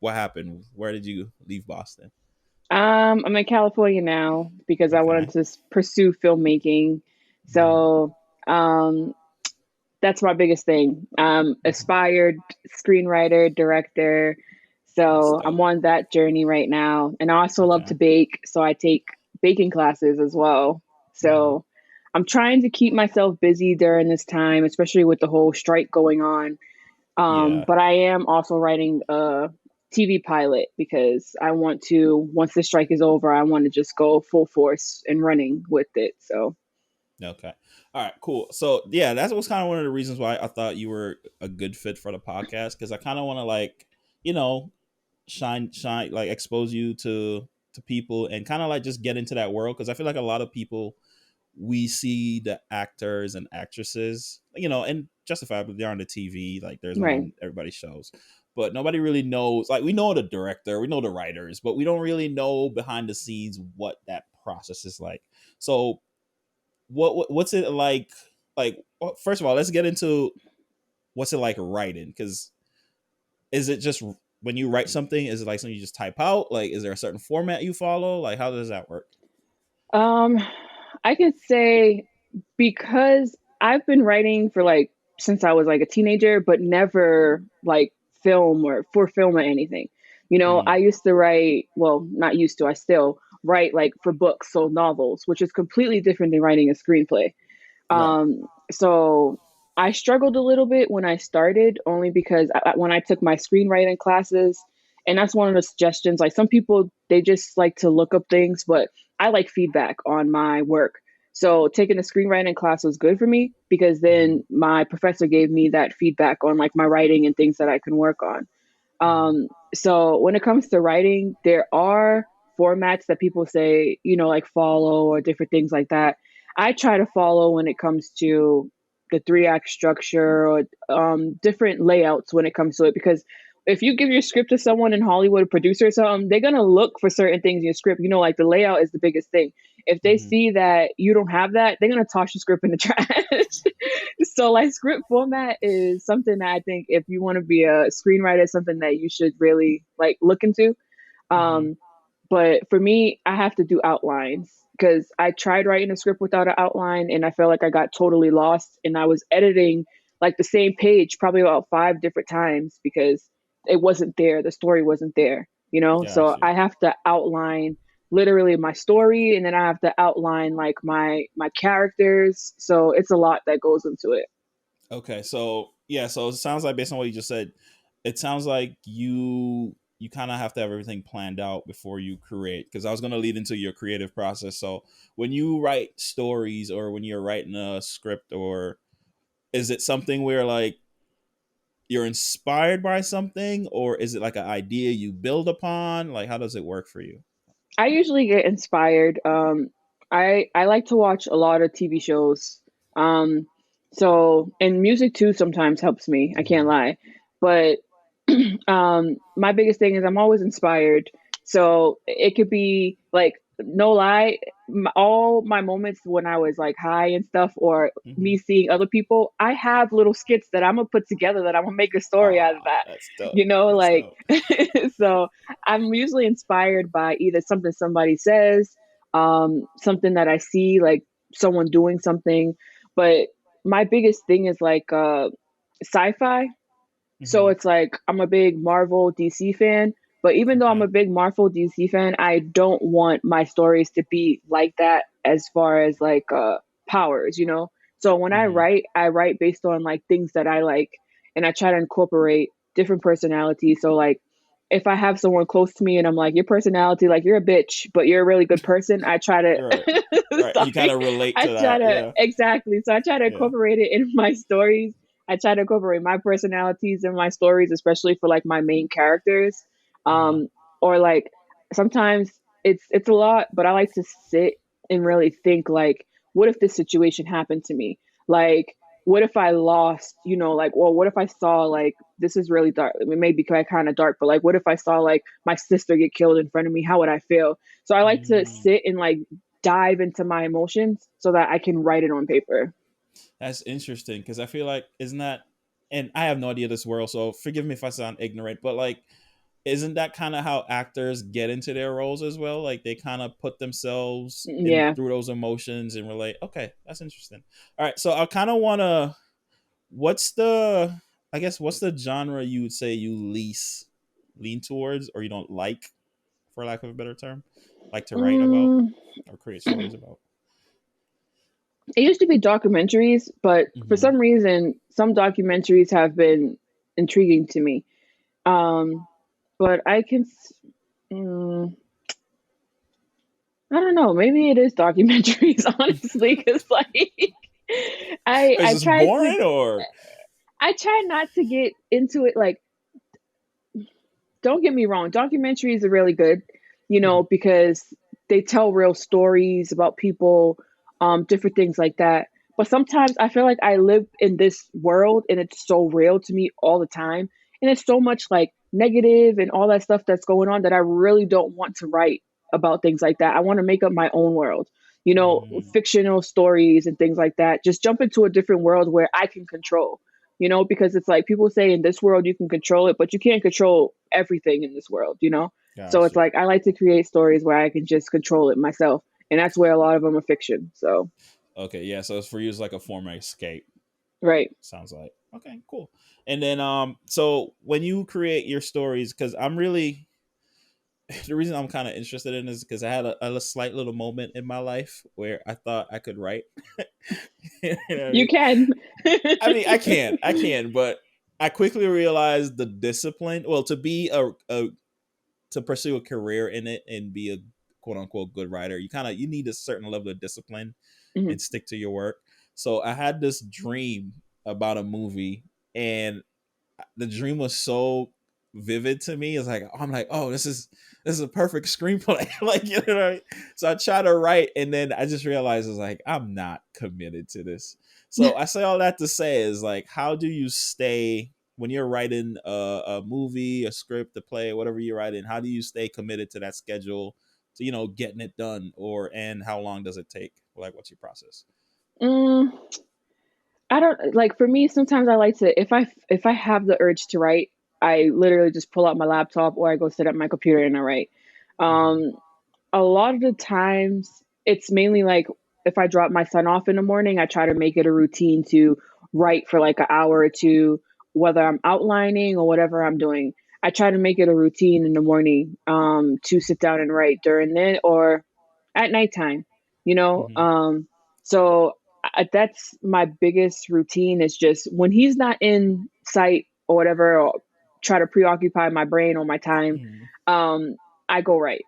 what happened? Where did you leave Boston? I'm in California now because I wanted Okay. to pursue filmmaking. Mhm. So, um, that's my biggest thing. Aspired screenwriter, director. That's So I'm dope. on that journey right now. And I also love Okay. to bake. So I take baking classes as well. Mhm. So I'm trying to keep myself busy during this time, especially with the whole strike going on. Yeah. But I am also writing a TV pilot because I want to, once the strike is over, I want to just go full force and running with it. So, Okay. All right. Cool. So yeah, that was kind of one of the reasons why I thought you were a good fit for the podcast because I kind of want to like, you know, shine, like expose you to people and kind of like just get into that world because I feel like a lot of people we see the actors and actresses, and justifiably they're on the TV, like there's them right. on everybody's shows. But nobody really knows. Like we know the director, we know the writers, but we don't really know behind the scenes what that process is like. So what's it like? Like first of all, let's get into what's it like writing because is it just when you write something, is it like something you just type out? Like, is there a certain format you follow? Like, how does that work? Um, I could say because I've been writing for like since I was like a teenager, but never like film or for film or anything. I Mm, used to write, well, not used to, I still write like for books, so novels, which is completely different than writing a screenplay. right. So I struggled a little bit when I started, only because when I took my screenwriting classes, and that's one of the suggestions. Like some people, they just like to look up things, but I like feedback on my work. So taking a screenwriting class was good for me because Mm-hmm. then my professor gave me that feedback on like my writing and things that I can work on. Mm-hmm. So when it comes to writing, there are formats that people say, like follow or different things like that. I try to follow when it comes to the three act structure or different layouts when it comes to it. Because if you give your script to someone in Hollywood, a producer or something, they're going to look for certain things in your script. Like the layout is the biggest thing. If they Mm-hmm. see that you don't have that, they're going to toss your script in the trash. So like script format is something that I think if you want to be a screenwriter, something that you should really like look into. Mm-hmm. Um, but for me, I have to do outlines because I tried writing a script without an outline and I felt like I got totally lost and I was editing like the same page probably about five different times because it wasn't there. The story wasn't there. So Gotcha. I have to outline literally my story and then I have to outline like my characters. So it's a lot that goes into it. Okay, so yeah, so it sounds like based on what you just said, it sounds like you kind of have to have everything planned out before you create. Because I was going to lead into your creative process. So when you write stories or when you're writing a script, or is it something where like you're inspired by something, or is it like an idea you build upon? Like, how does it work for you? I usually get inspired. I like to watch a lot of TV shows. Um, and music too sometimes helps me. I can't Mm-hmm. lie, but my biggest thing is I'm always inspired. So it could be like no lie, all my moments when I was like high and stuff, or Mm-hmm. me seeing other people, I have little skits that I'm gonna put together that I'm gonna make a story out of Ah, that. that's dope. That's Like dope. so I'm usually inspired by either something somebody says, something that I see, like someone doing something. But my biggest thing is like sci-fi. So Mm-hmm. it's like I'm a big Marvel DC fan, but even though I'm Okay. a big Marvel DC fan, I don't want my stories to be like that as far as like powers. So when Mm-hmm. I write based on like things that I like and I try to incorporate different personalities. So like if I have someone close to me and I'm like, your personality, like you're a bitch, but you're a really good person, I try to Right. Right. You kind sorry. of relate I to try that. to Yeah. exactly. So I try to Yeah. incorporate it in my stories. I try to incorporate my personalities in my stories, especially for like my main characters. Mm-hmm. Um, or like sometimes it's a lot, but I like to sit and really think like, what if this situation happened to me? Like, what if I lost, like, well, what if I saw like this is really dark. It may be kind of dark, but like, what if I saw like my sister get killed in front of me? How would I feel? So I like to Mm, sit and like dive into my emotions so that I can write it on paper. that's interesting because I feel like isn't that, and I have no idea this world, so forgive me if I sound ignorant, but like isn't that kind of how actors get into their roles as well? Like they kind of put themselves in Yeah. through those emotions and relate. Okay, that's interesting. All right, so I kind of want to. What's the? I guess what's the genre you would say you least lean towards, or you don't like, for lack of a better term, like to write about Mm, or create stories about? it used to be documentaries, but for Mm-hmm. some reason, some documentaries have been intriguing to me. Um, but mm, I don't know. Maybe it is documentaries, honestly, because like I Is I this tried to boring or? I try not to get into it. Like, don't get me wrong, documentaries are really good, Mhm. because they tell real stories about people, different things like that. But sometimes I feel like I live in this world and it's so real to me all the time. And it's so much like negative and all that stuff that's going on that I really don't want to write about things like that. I want to make up my own world, Mm, fictional stories and things like that. Just jump into a different world where I can control, because it's like people say in this world you can control it, but you can't control everything in this world. So it's gotcha. like I like to create stories where I can just control it myself. And that's where a lot of them are fiction. So, Okay, yeah. So it's for you, it's like a form of escape. right. Sounds like okay, cool. And then so when you create your stories, because I'm really the reason I'm kind of interested in is because I had a slight little moment in my life where I thought I could write. You know what I You mean? can. I can, but I quickly realized the discipline. Well, to be a to pursue a career in it and be a quote unquote good writer, you need a certain level of discipline Mhm. and stick to your work. So I had this dream about a movie, and the dream was so vivid to me. It's like I'm like, oh, this is a perfect screenplay. Like you know what I mean? So I try to write, and then I just realized it's like I'm not committed to this. So I say all that to say is like, how do you stay when you're writing a movie, a script, a play, whatever you're writing? How do you stay committed to that schedule, to getting it done, or and how long does it take? Like, what's your process? Mm, I don't like for me sometimes I like to if I have the urge to write, I literally just pull out my laptop or I go sit at my computer and I write. Mm-hmm. Um a lot of the times it's mainly like if I drop my son off in the morning, I try to make it a routine to write for like an hour or two, whether I'm outlining or whatever I'm doing. I try to make it a routine in the morning, to sit down and write during it or at nighttime, you know. Mm-hmm. So that's my biggest routine is just when he's not in sight or whatever, or try to preoccupy my brain or my time, Mm-hmm. um, I go write.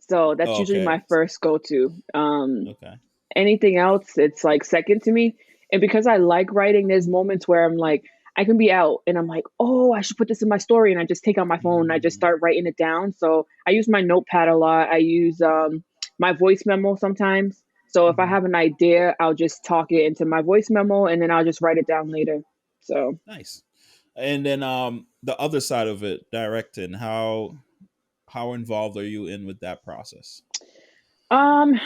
So that's Oh, usually okay. my first go to. Okay. Anything else, it's like second to me. And because I like writing, there's moments where I'm like, I can be out and I'm like, oh, I should put this in my story. And I just take out my phone and I just Mm, start writing it down. So I use my notepad a lot. I use my voice memo sometimes. So if I mhm. have an idea, I'll just talk it into my voice memo and then I'll just write it down later. So, Nice. And then the other side of it, directing, how involved are you in with that process? um,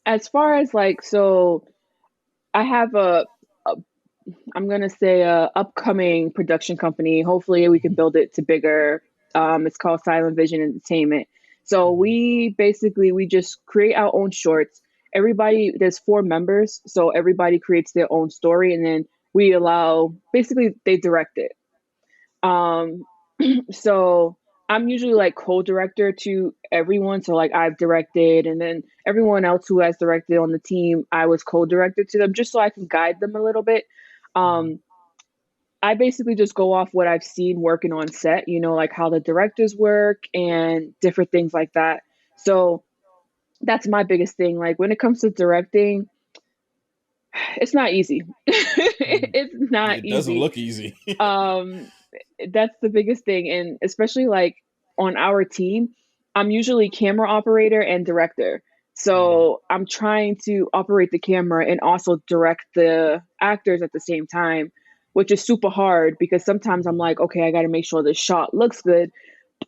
as far as like, so I have a I'm gonna say a upcoming production company. Hopefully, we can Mhm. build it to bigger. It's called Silent Vision Entertainment. So Mhm. we just create our own shorts. Everybody, there's 4 members, so everybody creates their own story, and then we allow basically they direct it. Um, so I'm usually like co-director to everyone. So like I've directed, and then everyone else who has directed on the team, I was co-director to them, just so I can guide them a little bit. Mhm. Um, I basically just go off what I've seen working on set, like how the directors work and different things like that. So that's my biggest thing. Like when it comes to directing, it's not easy. Mhm. It's not It doesn't easy. look easy. Um, that's the biggest thing. And especially like on our team, I'm usually camera operator and director. Mhm. So I'm trying to operate the camera and also direct the actors at the same time, which is super hard because sometimes I'm Mhm. like, okay, I got to make sure the shot looks good.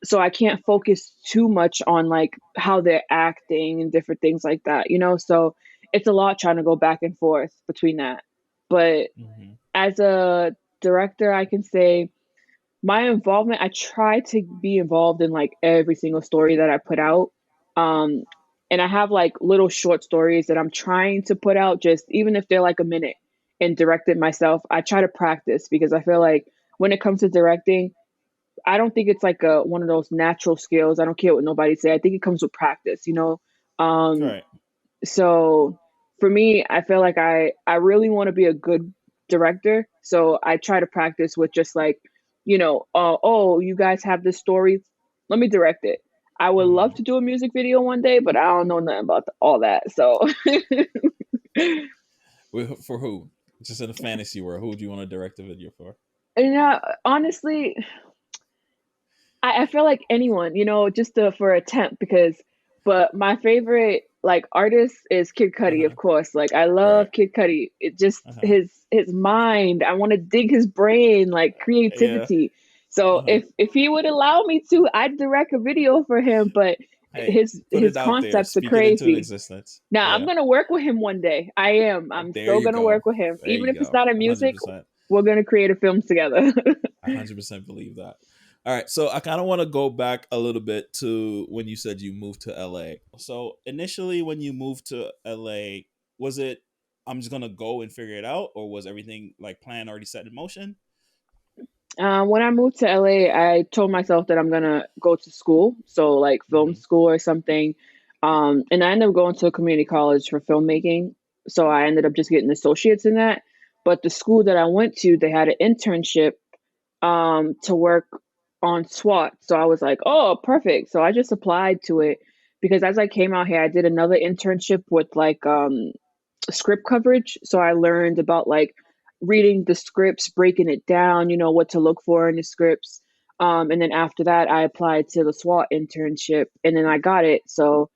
So I can't focus too much on like how they're acting and different things like that. So it's a lot trying to go back and forth between that. But Mhm. as a director, I can say my involvement, I try to be involved in like every single story that I put out. Um, and I have like little short stories that I'm trying to put out, just even if they're like a minute and direct it myself. I try to practice because I feel like when it comes to directing, I don't think it's like a one of those natural skills. I don't care what nobody say. I think it comes with practice, you know. Um, Right. so for me, I feel like I really want to be a good director. So I try to practice with just like, oh, you guys have this story, let me direct it. I would love Hmm. to do a music video one day, but I don't know nothing about all that. So For who? Just in a fantasy world, who would you want to direct a video for? honestly, I feel like anyone, just for a temp because, but my favorite like artist is Kid Uh Cudi, huh. of course. Like I love Right. Kid Cudi. It just Uh huh. his mind. I want to dig his brain, like Yeah. creativity. So Uh huh. if he would allow me to, I'd direct a video for him. But Hey, put his it out there. concepts are Speak it into crazy. existence. Now I'm Yeah. gonna work with him one day. I am. I'm There still you gonna go. work with him, There even you if it's go. not a music. 100%. We're gonna create a film together. 100% believe that. All right, so I kind of want to go back a little bit to when you said you moved to LA. So initially, when you moved to LA, was it I'm just gonna go and figure it out, or was everything like planned already set in motion? When I moved to LA, I told myself that I'm gonna go to school, so like film Hmm. school or something. And I ended up going to a community college for filmmaking. So I ended up just getting associates in that. But the school that I went to, they had an internship to work on SWAT. So I was like, oh, perfect. So I just applied to it because as I came out here, I did another internship with like script coverage. So I learned about like reading the scripts, breaking it down, what to look for in the scripts. And then after that, I applied to the SWAT internship and then I got it. So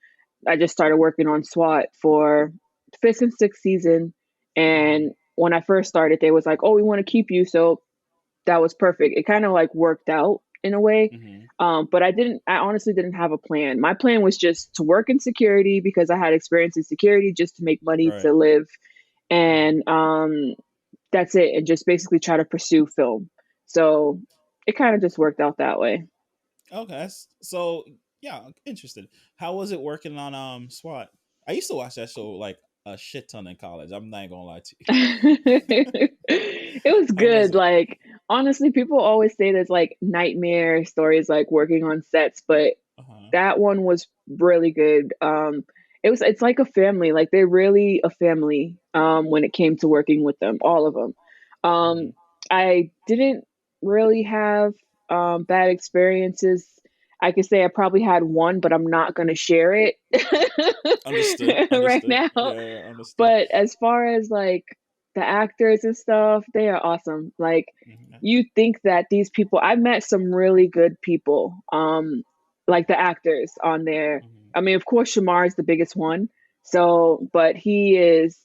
I just started working on SWAT for fifth and sixth season. Hmm. And when I first started, they was like, oh, we want to keep you. So that was perfect. It kind of like worked out in a way. Hmm. But I honestly didn't have a plan. My plan was just to work in security because I had experience in security just to make money Right. to live. Hmm. And that's it. And just basically try to pursue film. So it kind of just worked out that way. Okay. So yeah, I'm interested. How was it working on SWAT? I used to watch that show like a shit ton in college. I'm not gonna lie to you. It was How was good. it? Like, honestly, people always say there's like nightmare stories like working on sets, but Uh huh. that one was really good. It's like a family. Like they're really a family when it came to working with them, all of them. Hmm. Um, I didn't really have bad experiences. I could say I probably had one, but I'm not going to share it Understood. right Understood. now. Yeah, yeah, understood. But as far as like the actors and stuff, they are awesome. Like Hmm. you think that these people, I've met some really good people. Like the actors on there. Hmm. I mean, of course, Shamar is the biggest one. So, but he's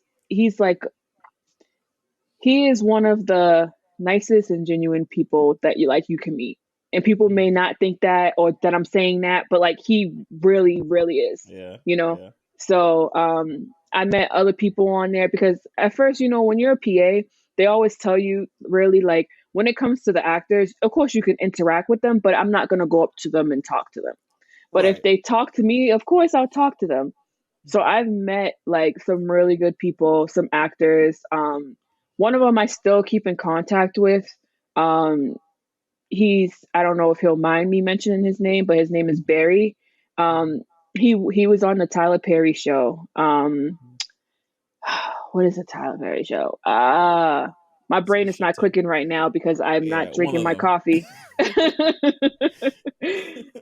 like, he is one of the nicest and genuine people that you can meet. And people may Hmm. not think that or that I'm saying that, but like he really, really is, Yeah, you know? yeah. So, I met other people on there because at first, when you're a PA, they always tell you really like when it comes to the actors, of course you can interact with them, but I'm not going to go up to them and talk to them. But if Right. they talk to me, of course I'll talk to them. So Hmm. I've met like some really good people, some actors. One of them I still keep in contact with. Um, I don't know if he'll mind me mentioning his name, but his name is Barry. Hmm. Um, he was on the Tyler Perry show. Hmm. What is the Tyler Perry show? My It's a brain is shit not ton. clicking right now because I'm not Yeah, one drinking of my them. coffee.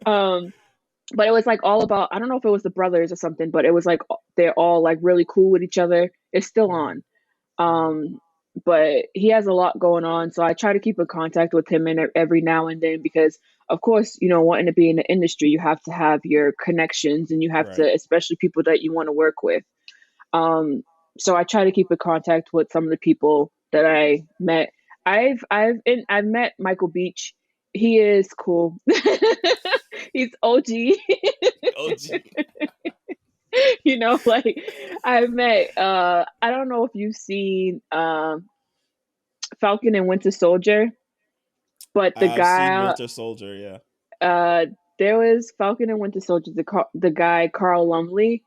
um, but it was like all about, I don't know if it was the brothers or something, but it was like they're all like really cool with each other. It's still Hmm. on. Hmm. Um, but he has a lot going on, so I try to keep in contact with him and every now and then because of course, wanting to be in the industry, you have to have your connections and you have to, Right. especially people that you want to work with. Um, so I try to keep in contact with some of the people that I met. I've met Michael Beach. He is cool. He's OG. OG. Like I've met I don't know if you've seen Falcon and Winter Soldier. But the I've seen guy, Winter Soldier. Yeah. uh, there was Falcon and Winter Soldier. The guy Carl Lumley.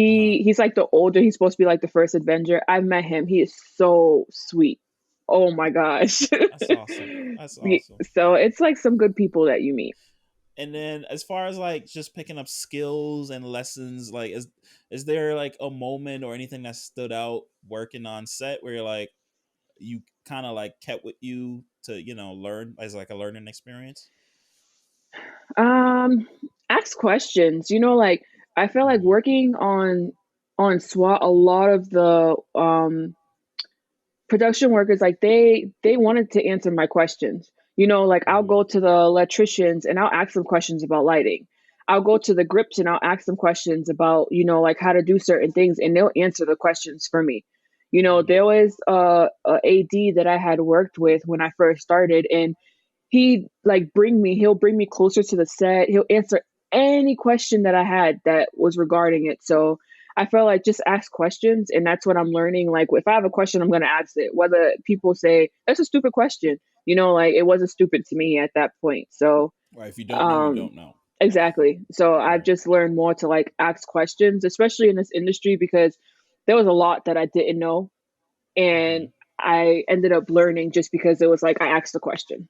Uh huh. He's like the older. He's supposed to be like the first Avenger. I've met him. He is so sweet. Oh my gosh. That's awesome. That's awesome. So it's like some good people that you meet. And then as far as like just picking up skills and lessons, like is there like a moment or anything that stood out working on set where you're like you kind of like kept with you to learn as like a learning experience? Um, Ask questions. Like I feel like Mm-hmm. working on SWAT, a lot of the production workers, like they wanted to answer my questions. Like I'll Mm-hmm. go to the electricians and I'll ask them questions about lighting. I'll go to the grips and I'll ask them questions about, like how to do certain things, and they'll answer the questions for me. Mm-hmm. There was a AD that I had worked with when I first started, and he'll bring me closer to the set. He'll answer any question that I had that was regarding it. So I felt like just ask questions, and that's what I'm learning. Like if I have a question, I'm gonna ask it. Whether people say that's a stupid question, like it wasn't stupid to me at that point. So Right. If you don't know, you um don't know. exactly. So I've Right. just learned more to like ask questions, especially in this industry, because there was a lot that I didn't know, Mm-hmm. and I ended up learning just because it was like I asked a question.